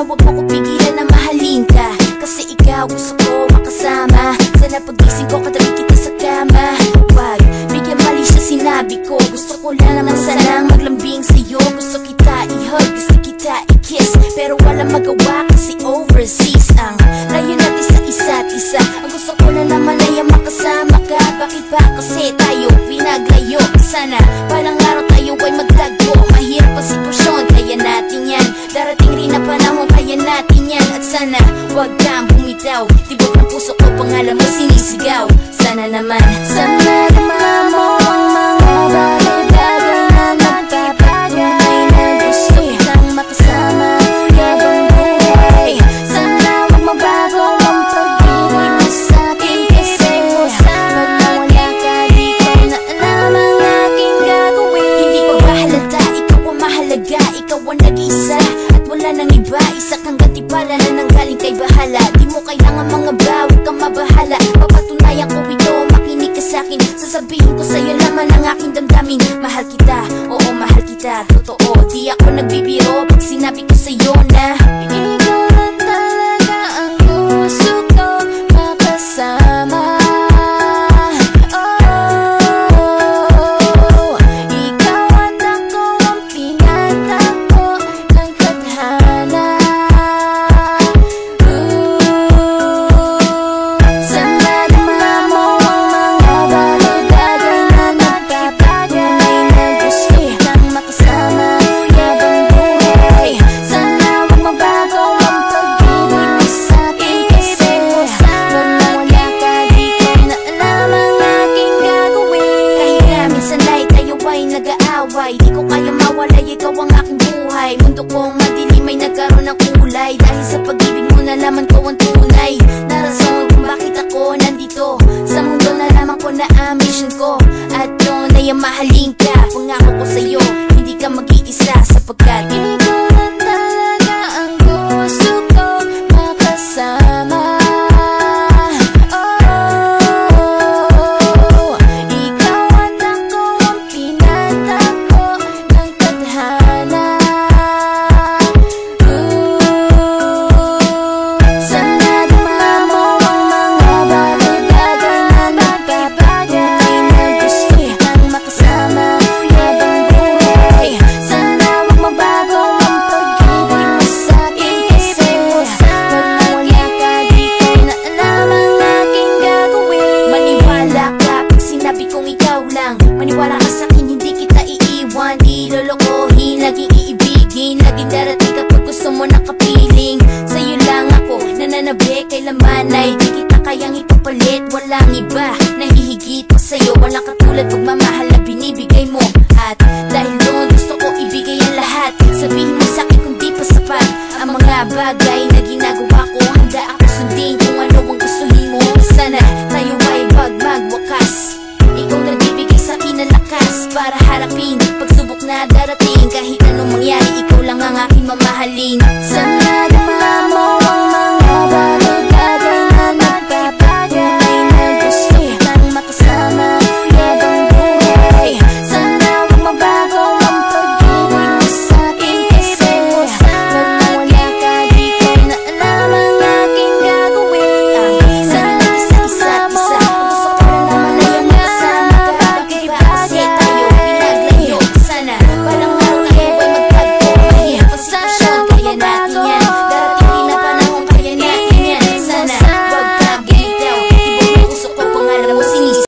Sana wag mo ko pigilan na mahalin ka, kasi ikaw gusto ko makasama. Sana pagising ko katabi kita sa kama. Wag bigyan mali siya sinabi ko, gusto ko lang naman sanang maglambing sa'yo. Gusto kita i-hug, gusto kita i-kiss, pero walang magawa kasi overseas ang layo natin sa isa't isa. Ang gusto ko na naman ay makasama ka. Bakit ba kasi tayo pinaglayo? Sana palang araw tayo ay magtagpo. Mahirap ang sitwasyon, kaya natin yan. Darating rin na panahon, kaya natin yan. At sana wag kang bumitaw, tibok ng puso ko, pangalan mo sinisigaw. Sana naman, sana naman mo ang mga bagay-bagay na magpapagay na gusto kitang makasama habang buhay. Sana wag mabago ang pag-ibig mo sa'kin, kasi pag nawala ka di ko na alam ang aking gagawin. Hindi pa ba halata, ikaw ang mahalaga, ikaw ang nag-iisa at wala nang iba. Isa kang gatipala na nanggaling kay bahala. Di mo kailangan mga bawi kang mabahala. Papatunayan ko ito, makinig ka sa'kin. Sasabihin ko sa'yo laman ang aking damdamin. Mahal kita, oo mahal kita, totoo. Di ako nagbibiro pag sinabi ko sa'yo na ikaw na talaga ang gusto ko makasama. Ikaw at ako ang pinatako ng tadhana. Sana naman mo ang mga bagay-bagay na magpapagay na gusto kitang makasama habang buhay. Sana wag mabago ang pag-ibig mo sa'kin, kasi pag nawala ka di ko na alam ang aking gagawin. Kahit na minsan ay tayo ay nag-aaway, di ko kaya mawalay, ikaw ang aking buhay. Mundo kong madilim ay nagkaroon ng kulay, dahil sa pag-ibig mo nalaman ko ang tunay na rason kung bakit ako nandito sa mundo. Nalaman ko na ang mission ko, at yun ay ang mahalin ka. Pangako ko sa'yo, hindi ka mag-iisa, sapagkat ikaw na talaga ang gusto ko makasama. Ikaw at ako ang pinatako ng tadhana. Sana naman mo ang mga bagay-bagay na magpapagay na gusto kitang makasama habang buhay. Sana wag mabago ang pag-ibig mo sa'kin, kasi pag nawala ka di ko na alam ang aking gagawin. Maniwala ka pag sinabi kong ikaw lang, maniwala ka sa'kin, hindi kita iiwan. Di lolokohin, laging iibigin, laging darating kapag gusto mo nakapiling. Sa'yo lang ako nananabik, kailanman ay di kita kayang ipapalit. Walang iba,